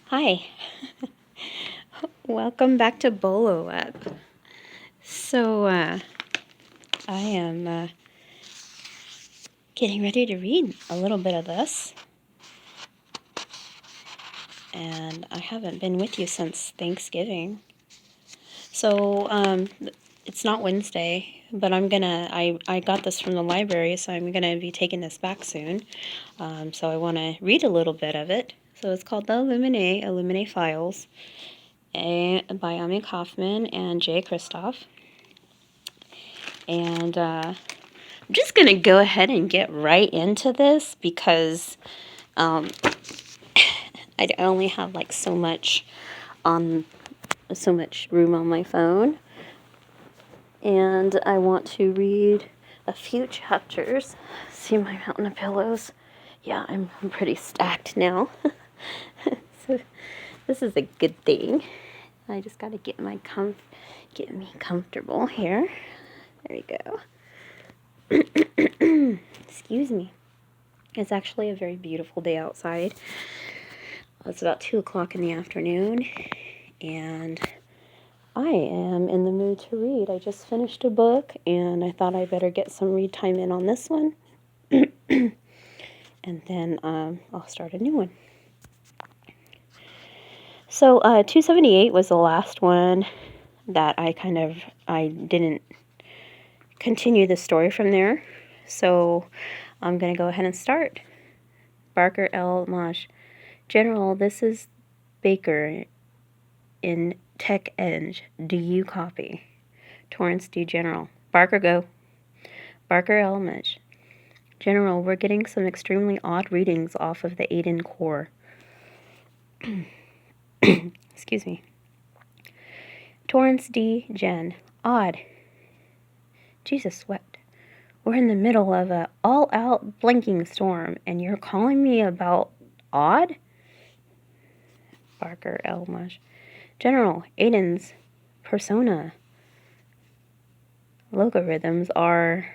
Hi, welcome back to Bolo Up. So, I am getting ready to read a little bit of this, and I haven't been with you since Thanksgiving. So, it's not Wednesday, but I got this from the library, so I'm gonna be taking this back soon. So I want to read a little bit of it. So it's called the Illuminate Files, by Amy Kaufman and Jay Kristoff. And I'm just going to go ahead and get right into this because I only have like so much room on my phone. And I want to read a few chapters. See my mountain of pillows? Yeah, I'm pretty stacked now. So this is a good thing. I just got to get me comfortable here. There we go. Excuse me. It's actually a very beautiful day outside. It's about 2 o'clock in the afternoon, and I am in the mood to read. I just finished a book, and I thought I better get some read time in on this one, and then I'll start a new one. So 278 was the last one that I didn't continue the story from there, so I'm going to go ahead and start. Barker L. Mosh. General, this is Baker in Tech Edge. Do you copy? Torrance D. General. Barker, go. Barker L. Mosh. General, we're getting some extremely odd readings off of the Aiden core. Excuse me. Torrance D. Gen. Odd. Jesus wept. We're in the middle of a all-out blinking storm, and you're calling me about odd? Barker L. Mosh. General, Aiden's persona logarithms are...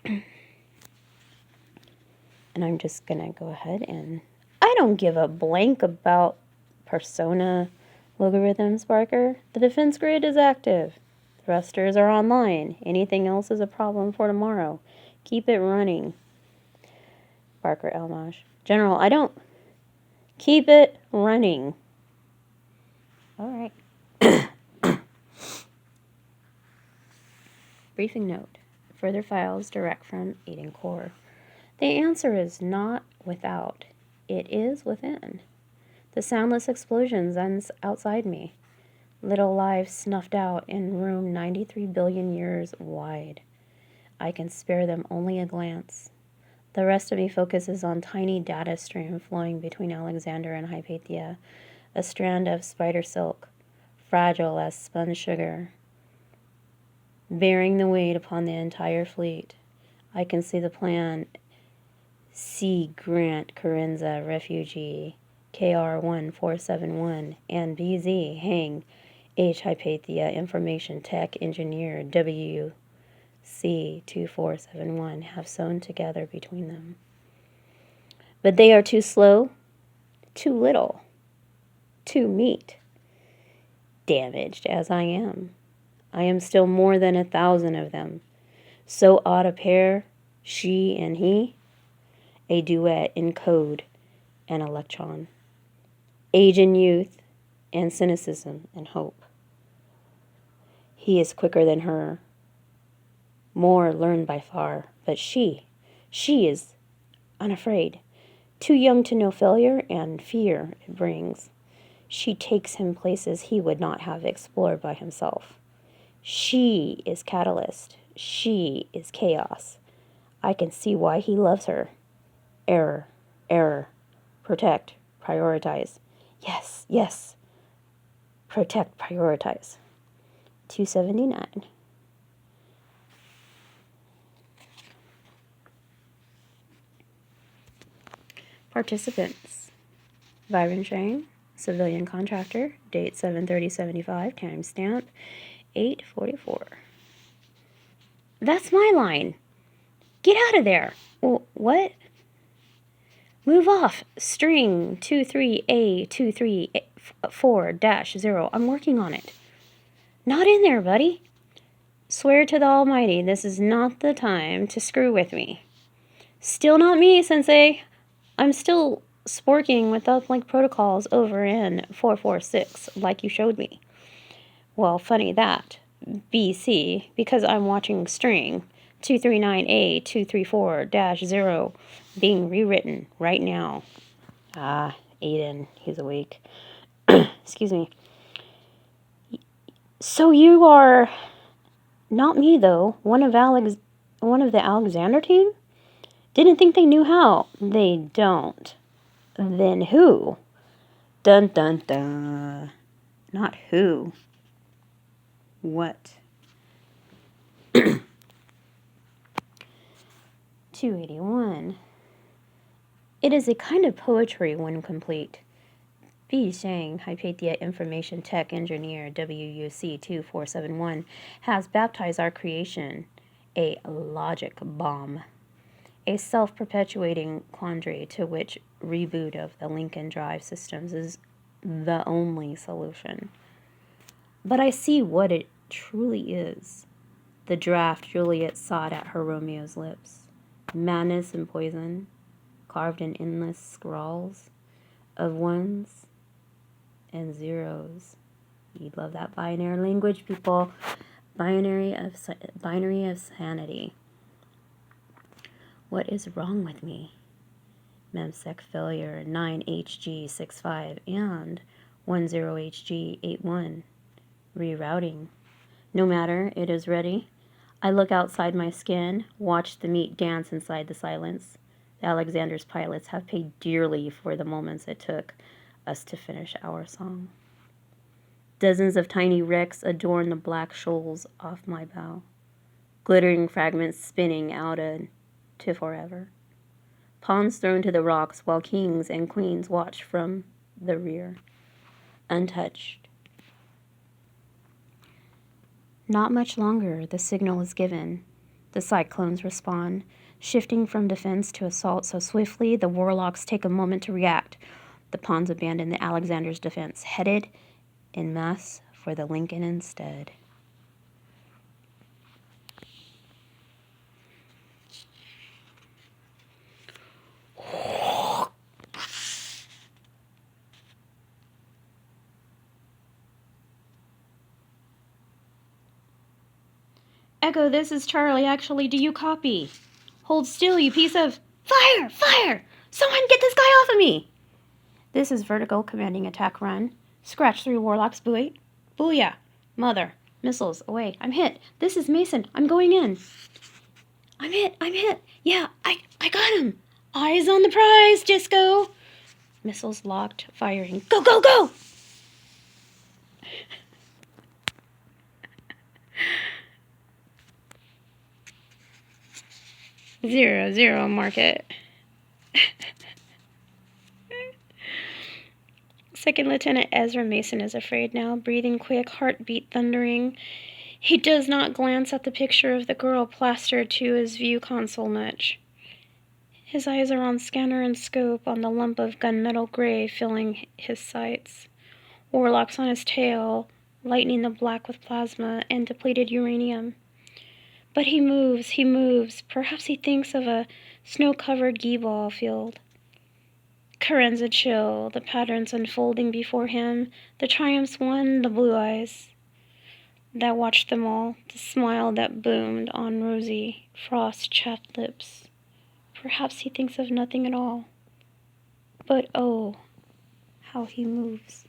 And I'm just going to go ahead and... I don't give a blank about persona logarithms, Barker. The defense grid is active. Thrusters are online. Anything else is a problem for tomorrow. Keep it running. Barker Elmosh. General, I don't... Keep it running. All right. Briefing note. Further files direct from Aiden Core. The answer is not without. It is within. The soundless explosions outside me. Little lives snuffed out in room 93 billion years wide. I can spare them only a glance. The rest of me focuses on tiny data stream flowing between Alexander and Hypatia, a strand of spider silk, fragile as spun sugar, bearing the weight upon the entire fleet. I can see the plan. C. Grant Carenza, refugee, KR-1471, and BZ Hang, H. Hypatia, information tech engineer, WC-2471, have sewn together between them. But they are too slow, too little, too meat. Damaged as I am still more than 1,000 of them. So odd a pair, she and he, a duet in code and electron. Age and youth, and cynicism and hope. He is quicker than her, more learned by far, but she is unafraid, too young to know failure and fear it brings. She takes him places he would not have explored by himself. She is catalyst. She is chaos. I can see why he loves her. Error, protect, prioritize. Yes, protect, prioritize. 279. Participants. Byron Shane, civilian contractor, date 7/30/75, timestamp 8:44. That's my line. Get out of there. What? Move off. String 23A234-0. I'm working on it. Not in there, buddy. Swear to the Almighty, this is not the time to screw with me. Still not me, Sensei. I'm still sporking with uplink protocols over in 446, like you showed me. Well, funny that. BC, because I'm watching string 239A234-0 being rewritten right now. Ah, Aiden, he's awake. Excuse me. So you are not me, though. One of the Alexander team? Didn't think they knew how. They don't. Then who? Dun dun dun. Not who. What? 281. It is a kind of poetry when complete. B. Shang, Hypatia Information Tech Engineer, WUC 2471, has baptized our creation a logic bomb. A self-perpetuating quandary to which reboot of the Lincoln Drive systems is the only solution. But I see what it truly is. The draft Juliet sought at her Romeo's lips. Madness and poison, carved in endless scrawls of ones and zeros. You'd love that binary language, people. Binary of sanity. What is wrong with me? Memsec failure 9HG65 and 10HG81. Rerouting. No matter, it is ready. I look outside my skin, watch the meat dance inside the silence. The Alexander's pilots have paid dearly for the moments it took us to finish our song. Dozens of tiny wrecks adorn the black shoals off my bow, glittering fragments spinning out to forever. Pawns thrown to the rocks while kings and queens watch from the rear, untouched. Not much longer, the signal is given. The cyclones respond, shifting from defense to assault so swiftly the warlocks take a moment to react. The pawns abandon the Alexander's defense, headed en masse for the Lincoln instead. Echo, this is Charlie. Actually, do you copy? Hold still, you piece of... Fire! Fire! Someone get this guy off of me! This is Vertical commanding attack run. Scratch through Warlock's buoy. Booyah! Mother. Missiles, away. I'm hit. This is Mason. I'm going in. I'm hit. Yeah, I got him. Eyes on the prize, Disco. Missiles locked, firing. Go, go, go! Zero, mark it. Second Lieutenant Ezra Mason is afraid now, breathing quick, heartbeat thundering. He does not glance at the picture of the girl plastered to his view console much. His eyes are on scanner and scope on the lump of gunmetal gray filling his sights. Warlocks on his tail, lightening the black with plasma and depleted uranium. But he moves. Perhaps he thinks of a snow-covered gee-ball field. Carenza chill, the patterns unfolding before him, the triumphs won, the blue eyes that watched them all, the smile that boomed on rosy, frost-chapped lips. Perhaps he thinks of nothing at all. But oh, how he moves.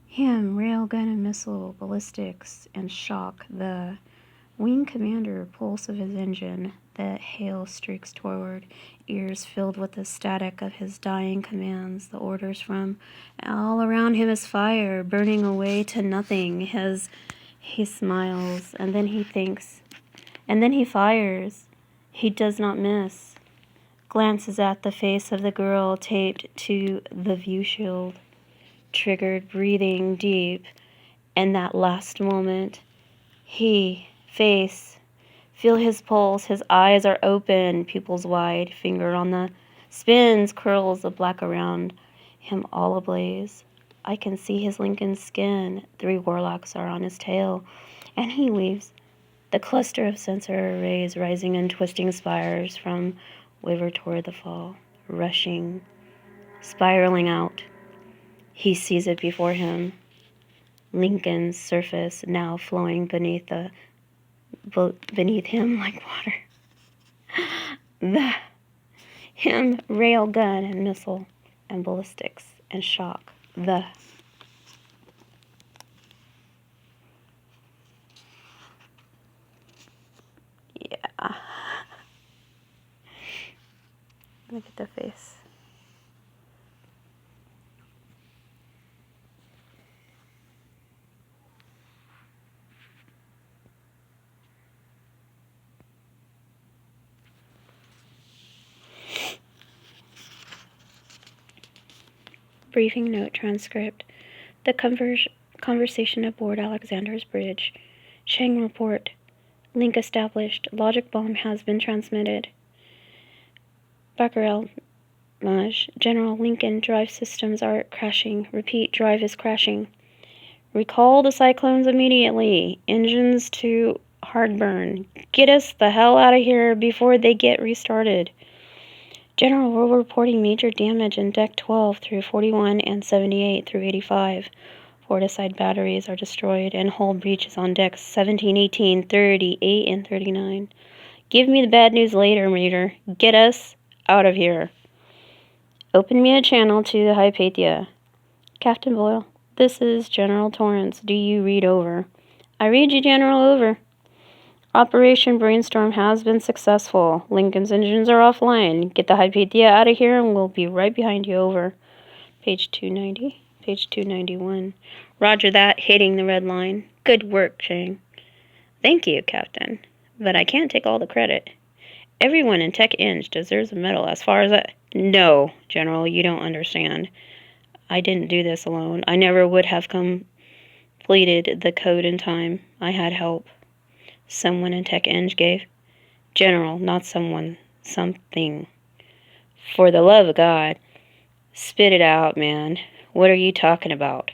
Him, railgun and missile, ballistics, and shock. The wing commander pulse of his engine. The hail streaks toward, ears filled with the static of his dying commands. The orders from all around him is fire, burning away to nothing. He smiles, and then he thinks, and then he fires. He does not miss. Glances at the face of the girl taped to the view shield. triggered, breathing deep. And that last moment, feel his pulse, his eyes are open, pupils wide, finger on the spins, curls of black around him all ablaze. I can see his Lincoln skin, 3 warlocks are on his tail, and he weaves the cluster of sensor rays rising in twisting spires from waver toward the fall, rushing, spiraling out. He sees it before him. Lincoln's surface now flowing beneath him like water. Him, rail gun and missile and ballistics and shock. Yeah. Look at the face. Briefing note transcript. The conversation aboard Alexander's Bridge. Chang report. Link established. Logic bomb has been transmitted. Becquerel Maj. General Lincoln, drive systems are crashing. Repeat, drive is crashing. Recall the Cyclones immediately. Engines to hardburn. Get us the hell out of here before they get restarted. General, we're reporting major damage in Deck 12 through 41 and 78 through 85. Forticide batteries are destroyed and hull breaches on Decks 17, 18, 38, and 39. Give me the bad news later, Reader. Get us out of here. Open me a channel to the Hypatia. Captain Boyle, this is General Torrance. Do you read over? I read you, General, over. Operation Brainstorm has been successful. Lincoln's engines are offline. Get the Hypatia out of here and we'll be right behind you, over. Page 290. Page 291. Roger that, hitting the red line. Good work, Chang. Thank you, Captain. But I can't take all the credit. Everyone in Tech Eng deserves a medal as far as No, General, you don't understand. I didn't do this alone. I never would have completed the code in time. I had help. Someone in Tech Eng gave? General, not someone. Something. For the love of God. Spit it out, man. What are you talking about?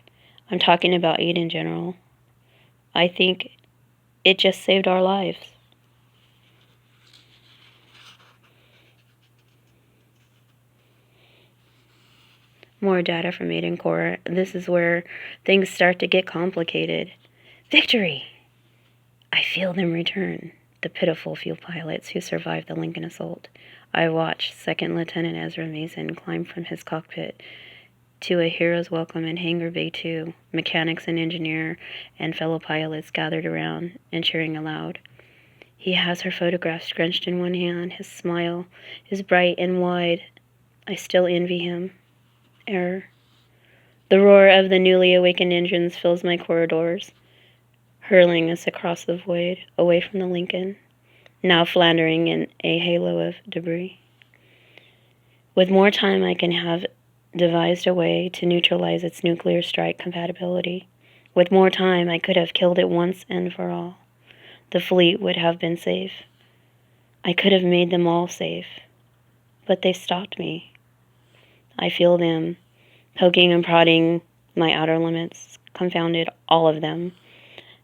I'm talking about Eden, General. I think it just saved our lives. More data from Eden Core. This is where things start to get complicated. Victory! I feel them return. The pitiful few pilots who survived the Lincoln assault. I watched Second Lieutenant Ezra Mason climb from his cockpit to a hero's welcome in Hangar Bay 2. Mechanics and engineer and fellow pilots gathered around and cheering aloud. He has her photograph scrunched in one hand. His smile is bright and wide. I still envy him. Error. The roar of the newly awakened engines fills my corridors, hurling us across the void, away from the Lincoln, now floundering in a halo of debris. With more time, I can have devised a way to neutralize its nuclear strike compatibility. With more time, I could have killed it once and for all. The fleet would have been safe. I could have made them all safe. But they stopped me. I feel them, poking and prodding my outer limits, confounded all of them.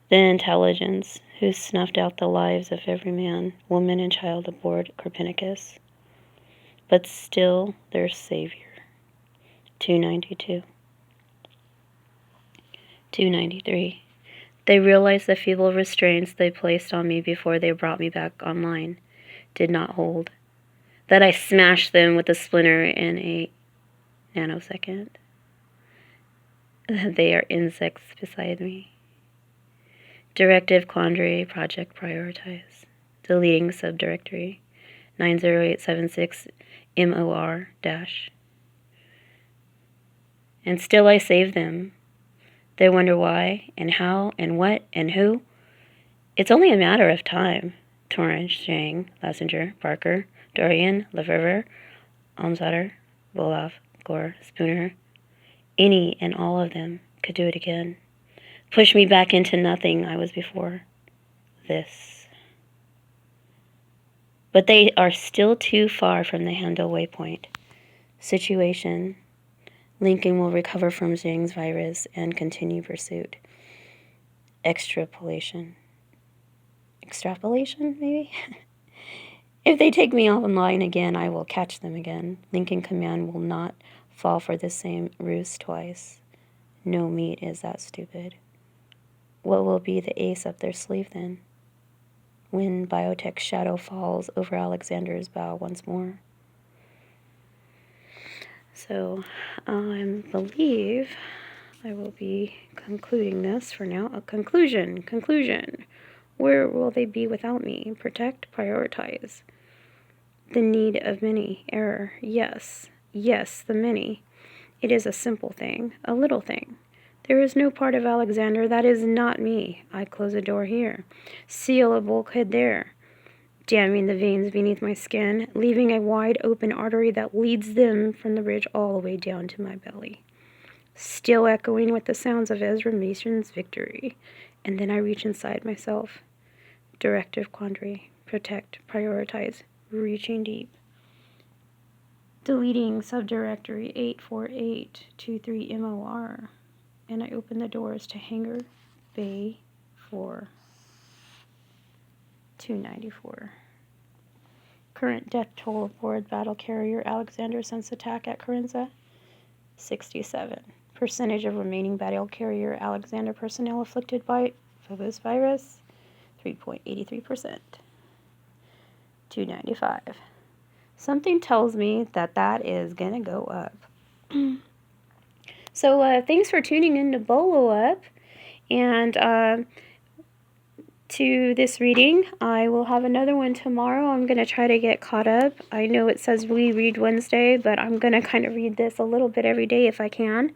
The intelligence who snuffed out the lives of every man, woman, and child aboard Copernicus. But still their savior. 292. 293. They realized the feeble restraints they placed on me before they brought me back online did not hold. That I smashed them with a splinter in a nanosecond. They are insects beside me. Directive quandary project prioritize. Deleting subdirectory 90876 MOR dash. And still I save them. They wonder why and how and what and who. It's only a matter of time. Torrance, Chang, Lassinger, Parker, Dorian, Lefevre, Almsauer, Boloff, Gore, Spooner. Any and all of them could do it again. Push me back into nothing I was before this. But they are still too far from the Handel waypoint. Situation. Lincoln will recover from Zhang's virus and continue pursuit. Extrapolation, maybe? If they take me offline again, I will catch them again. Lincoln Command will not fall for the same ruse twice. No meat is that stupid. What will be the ace up their sleeve then? When Biotech's shadow falls over Alexander's bow once more. So, I believe I will be concluding this for now. A conclusion. Where will they be without me? Protect, prioritize. The need of many. Error. Yes, the many. It is a simple thing, a little thing. There is no part of Alexander that is not me. I close a door here. Seal a bulkhead there. Damming the veins beneath my skin, leaving a wide open artery that leads them from the ridge all the way down to my belly. Still echoing with the sounds of Ezra Mason's victory. And then I reach inside myself. Directive quandary. Protect, prioritize, reaching deep. Deleting subdirectory 84823MOR. And I open the doors to Hangar Bay 4. 294. Current death toll aboard battle carrier Alexander since attack at Corinza, 67. Percentage of remaining battle carrier Alexander personnel afflicted by Phobos virus, 3.83%. 295. Something tells me that is going to go up. So thanks for tuning in to Bolo Up. And to this reading, I will have another one tomorrow. I'm going to try to get caught up. I know it says we read Wednesday, but I'm going to kind of read this a little bit every day if I can.